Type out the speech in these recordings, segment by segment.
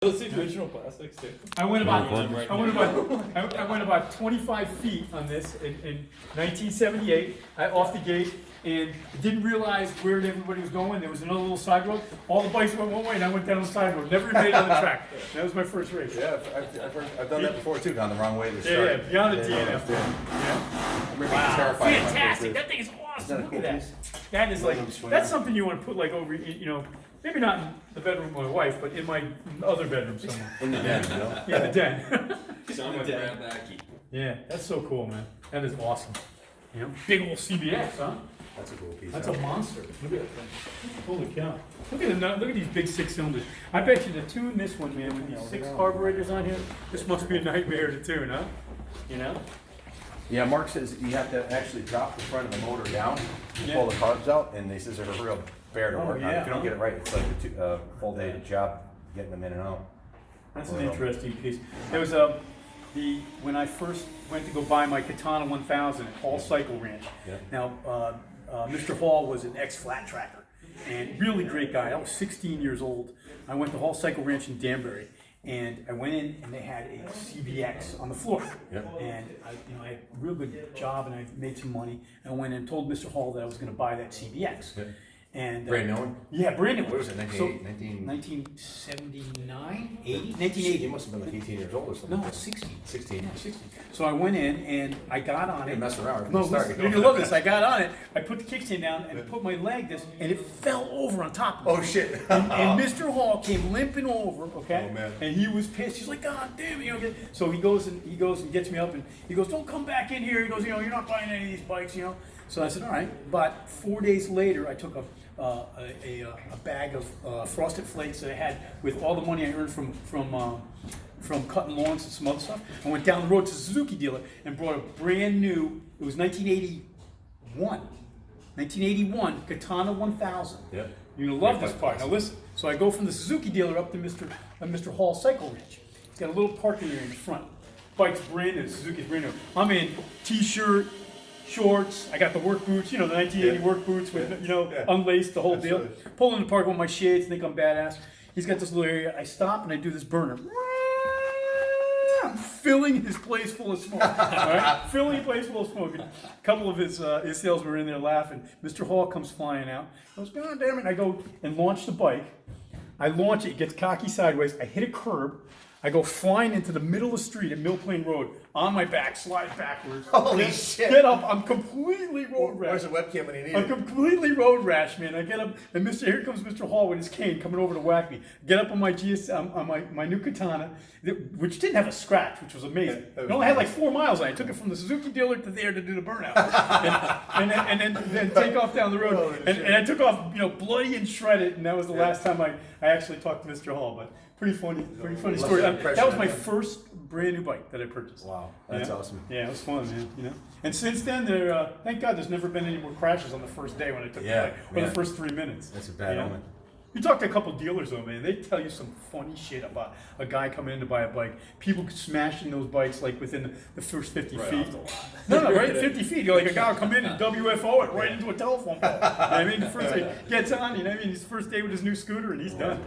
Those situational plastics too. I went about 25 feet on this in 1978, off the gate, and didn't realize where everybody was going. There was another little side road. All the bikes went one way, and I went down the side road. Never made it on the track. That was my first race. Yeah, I've done that before too, gone the wrong way to start. Yeah, beyond the DNF. Wow, Fantastic! That thing is awesome. Look at that. That is like, that's something you want to put like over, you know, maybe not in the bedroom of my wife, but in my other bedroom somewhere. In the den, you know? Yeah, the den. Someone grab that key. Yeah, that's so cool, man. That is awesome. You know, big old CBX, huh? That's a cool piece. That's a monster. Look at that thing. Holy cow. Look at these big 6 cylinders. I bet you to tune this one, man, with these 6 carburetors on here, this must be a nightmare to tune, huh? You know? Yeah, Mark says you have to actually drop the front of the motor down to pull the carbs out, and they says they're a real bear to work on. If you don't get it right, it's like a full day job getting them in and out. That's an interesting piece. There was when I first went to go buy my Katana 1000 at Hall Cycle Ranch. Yeah. Now, Mr. Hall was an ex-flat tracker and really great guy. I was 16 years old. I went to Hall Cycle Ranch in Danbury, and I went in and they had a CBX on the floor. Yeah. And I had a real good job and I made some money. And I went and told Mr. Hall that I was going to buy that CBX. Yeah. And Brand new one? Yeah, brand new one. What was it, 1979, 80, 1980. He must have been like 18 years old or something. No, 16. 16. Yeah, 16. So I went in and I got on You it. didn't mess around from No, the start. listen, you're gonna love this. I got on it. I put the kickstand down and put my leg this, and it fell over on top of me. Oh shit! And Mr. Hall came limping over, okay? Oh, man. And he was pissed. He's like, God damn it, you know. So he goes and gets me up and he goes, don't come back in here. He goes, you know, you're not buying any of these bikes, you know. So I said, all right. But 4 days later, I took a bag of Frosted Flakes that I had with all the money I earned from cutting lawns and some other stuff. I went down the road to the Suzuki dealer and brought a brand new, it was 1981 Katana 1000. Yep. You're gonna love this part. Now listen. So I go from the Suzuki dealer up to Mr. Hall Cycle Ranch. He's got a little parking area in the front. Bike's brand new. Suzuki's brand new. I'm in t-shirt, shorts. I got the work boots. You know, the 1980 work boots with unlaced, the whole deal. Pull in the park with my shades. Think I'm badass. He's got this little area. I stop and I do this burner. I'm filling his place full of smoke. All right? Filling his place full of smoke. And a couple of his salesmen were in there laughing. Mr. Hall comes flying out. He goes, God damn it. I go and launch the bike. I launch it. It gets cocky sideways. I hit a curb. I go flying into the middle of the street at Mill Plain Road, on my back, slide backwards. Holy shit! Get up, I'm completely road rash. Where's the webcam when you need I'm it? completely road rash, man. I get up, and here comes Mr. Hall with his cane coming over to whack me. Get up on my my new Katana, which didn't have a scratch, which was amazing. It only had like 4 miles on it. I took it from the Suzuki dealer to there to do the burnout, and then take off down the road. And I took off, bloody and shredded, and that was the last time I actually talked to Mr. Hall. But pretty funny story. That was my first brand new bike that I purchased. Wow, that's awesome. Yeah, it was fun, man. And since then, thank God, there's never been any more crashes on the first day when I took the bike, or the first 3 minutes. That's a bad omen. You talk to a couple dealers though, man. They tell you some funny shit about a guy coming in to buy a bike. People smashing those bikes like within the first 50 feet. No, right? 50 feet. You're like a guy will come in and WFO it right into a telephone pole. You know what I mean? The first day gets on, you know what I mean? His first day with his new scooter and he's done.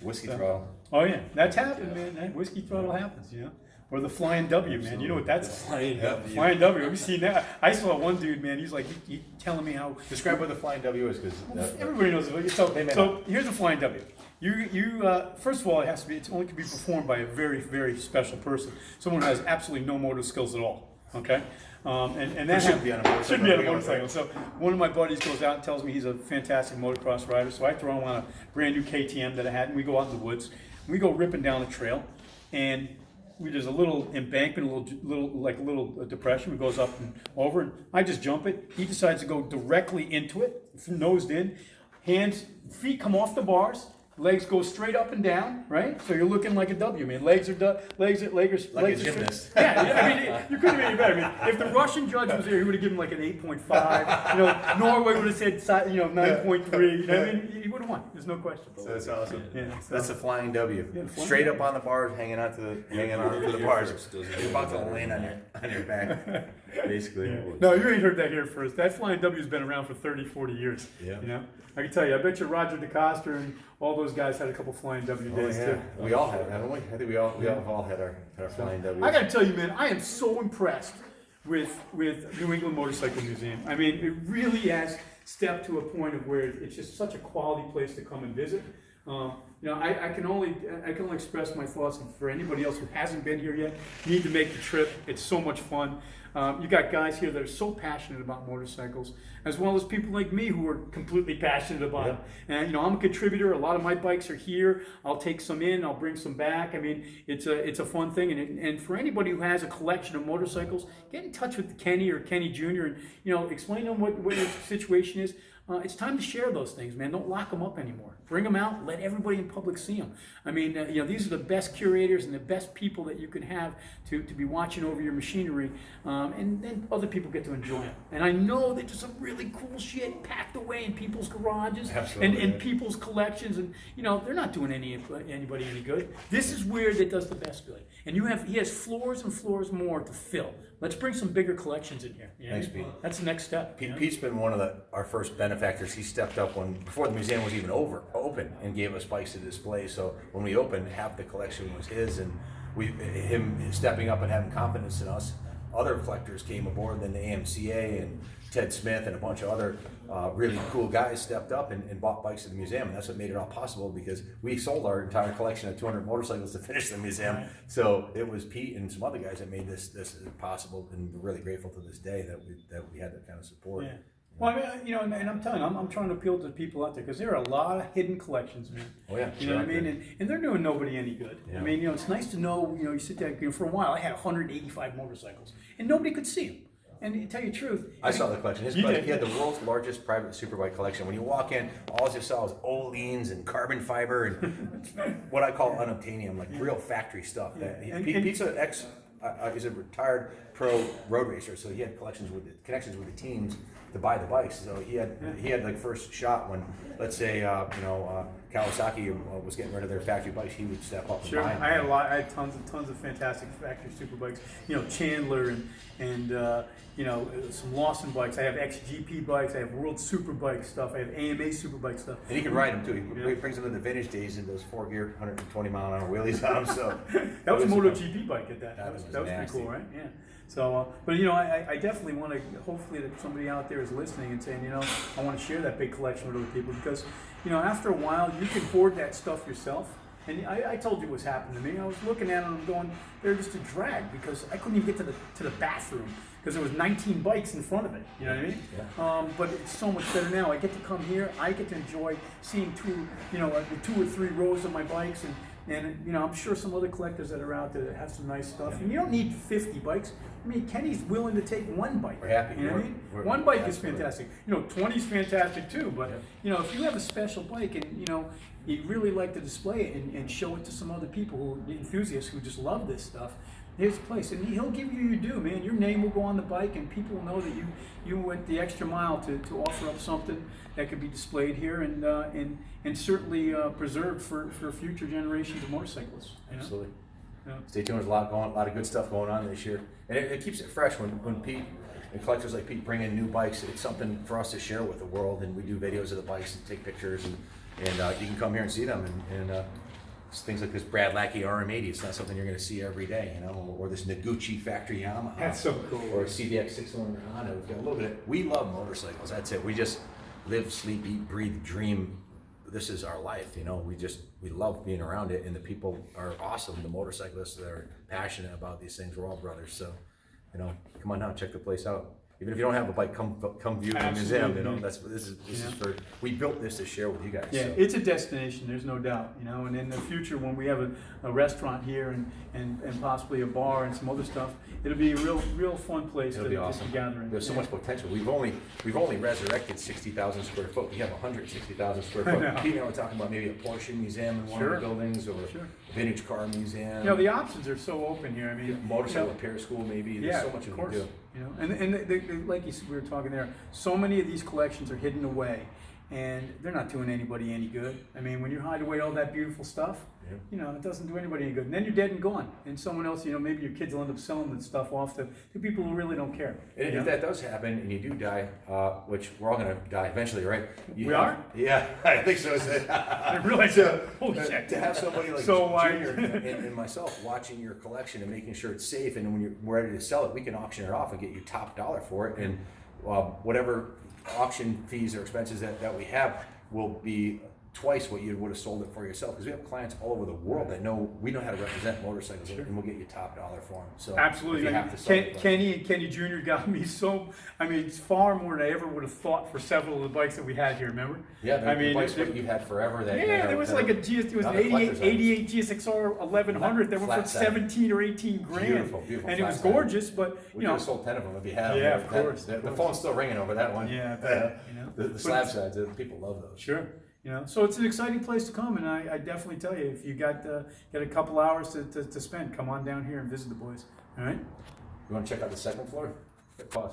Whiskey throttle. Oh yeah, that's happened, man. That whiskey throttle happens, Or the Flying W, man. You know what that's Flying W. Flying W. Have you seen that? I saw one dude, man. He's like, he telling me how. Describe what the Flying W is, because Everybody knows it. So here's the Flying W. First of all, it only can be performed by a very, very special person. Someone who has absolutely no motor skills at all. Okay? And that shouldn't be on a motorcycle. Shouldn't be on a motorcycle. So one of my buddies goes out and tells me he's a fantastic motocross rider. So I throw him on a brand new KTM that I had, and we go out in the woods. We go ripping down the trail, and there's a little embankment, a little depression. It goes up and over, and I just jump it. He decides to go directly into it, nosed in. Feet come off the bars. Legs go straight up and down, right? So you're looking like a W, man. Legs are like a gymnast. Yeah, I mean, you couldn't have made it better. I mean, if the Russian judge was there, he would have given like an 8.5. Norway would have said 9.3. You know what I mean? He would have won. There's no question. That's awesome. Yeah, That's the Flying W. Yeah, Straight up on the bars, hanging on to the bars. You're about to land on your back, basically. Yeah. No, you ain't heard that here first. That Flying W's been around for 30, 40 years. Yeah. I can tell you. I bet you Roger DeCoster and all those those guys had a couple flying W days too. We all have, haven't we? I think we all have all had our flying W. I got to tell you, man, I am so impressed with New England Motorcycle Museum. I mean, it really has stepped to a point of where it's just such a quality place to come and visit. You know, I can only express my thoughts, and for anybody else who hasn't been here yet, you need to make the trip. It's so much fun. You got guys here that are so passionate about motorcycles, as well as people like me who are completely passionate about them. And you know, I'm a contributor. A lot of my bikes are here. I'll take some in. I'll bring some back. I mean, it's a fun thing. And for anybody who has a collection of motorcycles, get in touch with Kenny or Kenny Jr. and you know, explain to them what your situation is. It's time to share those things, man. Don't lock them up anymore. Bring them out. Let everybody in public see them. I mean, you know, these are the best curators and the best people that you can have to be watching over your machinery, and then other people get to enjoy it. And I know that there's some really cool shit packed away in people's garages and people's collections, and you know, they're not doing anybody any good. This is where that does the best good. And he has floors and floors more to fill. Let's bring some bigger collections in here. You know? Thanks, Pete. That's the next step. Pete's been one of our first benefactors. He stepped up before the museum was even open and gave us bikes to display. So when we opened, half the collection was his, and him stepping up and having confidence in us. Other collectors came aboard, then the AMCA and Ted Smith and a bunch of other really cool guys stepped up and bought bikes at the museum, and that's what made it all possible, because we sold our entire collection of 200 motorcycles to finish the museum. Right. So it was Pete and some other guys that made this possible, and we're really grateful to this day that we had that kind of support. Yeah. Well, I mean, you know, and I'm telling you, I'm trying to appeal to the people out there, because there are a lot of hidden collections, man. Oh yeah, you know what I mean, and they're doing nobody any good. Yeah. I mean, you know, it's nice to know. You know, you sit there. You know, for a while, I had 185 motorcycles, and nobody could see them. And to tell you the truth, I saw the collection. He had the world's largest private superbike collection. When you walk in, all you saw was Oleans and carbon fiber and what I call unobtainium, like real factory stuff. Pete's he's a retired pro road racer, so he had connections with the teams to buy the bikes. So he had like first shot when, let's say, Kawasaki was getting rid of their factory bikes, he would step up and buy them. I had tons of fantastic factory super bikes. You know, Chandler and you know, some Lawson bikes. I have XGP bikes. I have World Superbike stuff. I have AMA Superbike stuff. And he can ride them too. He brings them to the vintage days in those 4-gear, 120-mile-an-hour wheelies on them. So that was a MotoGP bike at that. That was pretty cool, right? Yeah. So, but you know, I definitely want to. Hopefully, that somebody out there is listening and saying, you know, I want to share that big collection with other people, because, you know, after a while, you can hoard that stuff yourself. And I told you what's happened to me. I was looking at them and going, they're just a drag, because I couldn't even get to the bathroom because there was 19 bikes in front of it. You know what I mean? Yeah. But it's so much better now. I get to come here. I get to enjoy seeing the 2 or 3 rows of my bikes, and you know, I'm sure some other collectors that are out there that have some nice stuff. Yeah. And you don't need 50 bikes. I mean, Kenny's willing to take one bike. We're happy. You know what I mean? One bike is fantastic. You know, 20 is fantastic too. But you know, if you have a special bike and you know, you'd really like to display it and show it to some other people enthusiasts who just love this stuff, here's a place, and he'll give you your due, man. Your name will go on the bike, and people will know that you went the extra mile to offer up something that could be displayed here and certainly preserved for future generations of motorcyclists. You know? Absolutely. Yeah. Stay tuned. There's a lot of good stuff going on this year, and it keeps it fresh when Pete and collectors like Pete bring in new bikes. It's something for us to share with the world, and we do videos of the bikes and take pictures, and you can come here and see them, and things like this Brad Lackey RM80. It's not something you're going to see every day, you know, or this Noguchi factory Yamaha. That's so cool. Or a CDX 601 Honda. We've got a little bit. We love motorcycles. That's it. We just live, sleep, eat, breathe, dream. This is our life, you know. We love being around it, and the people are awesome. The motorcyclists that are passionate about these things. We're all brothers. So, you know, come on down, check the place out. Even if you don't have a bike, come view the museum. You know, this is for. We built this to share with you guys. Yeah, so. It's a destination. There's no doubt. You know, and in the future, when we have a restaurant here and possibly a bar and some other stuff, it'll be a real fun place to gather in. There's so much potential. We've only resurrected 60,000 square foot. We have 160,000 square foot. Pete and I were talking about maybe a Porsche museum in one of the buildings, or a vintage car museum. You know, the options are so open here. I mean, motorcycle repair school maybe. There's so much you can do. You know, and like we were talking there, so many of these collections are hidden away, and they're not doing anybody any good. I mean, when you hide away all that beautiful stuff, Yeah. You know, it doesn't do anybody any good. And then you're dead and gone. And someone else, you know, maybe your kids will end up selling the stuff off to people who really don't care. And you if know? that does happen and you do die, which we're all gonna die eventually, right? We are? Yeah, I think so. I realize that. Holy shit. To have somebody like So, Junior and myself watching your collection and making sure it's safe, and when you're ready to sell it, we can auction it off and get you top dollar for it, and whatever auction fees or expenses that we have will be twice what you would have sold it for yourself, because we have clients all over the world that we know how to represent motorcycles, and we'll get you top dollar for them. So absolutely. if you have to sell it, Kenny Jr. got me so, I mean, it's far more than I ever would have thought for several of the bikes that we had here, remember? yeah, I mean, the bikes that you've had forever. There was like it was an 88 GSXR 1100 that went for Flat side. 17 or 18 grand. Beautiful And it was flat side. gorgeous, but We you could know. have sold 10 of them if you had them. Yeah, of course. The phone's still ringing over that one. Yeah, I bet, you know. The slab sides, people love those. Sure. You know, so it's an exciting place to come, and I definitely tell you, if you got a couple hours to spend, come on down here and visit the boys. All right. You want to check out the second floor? Hit pause.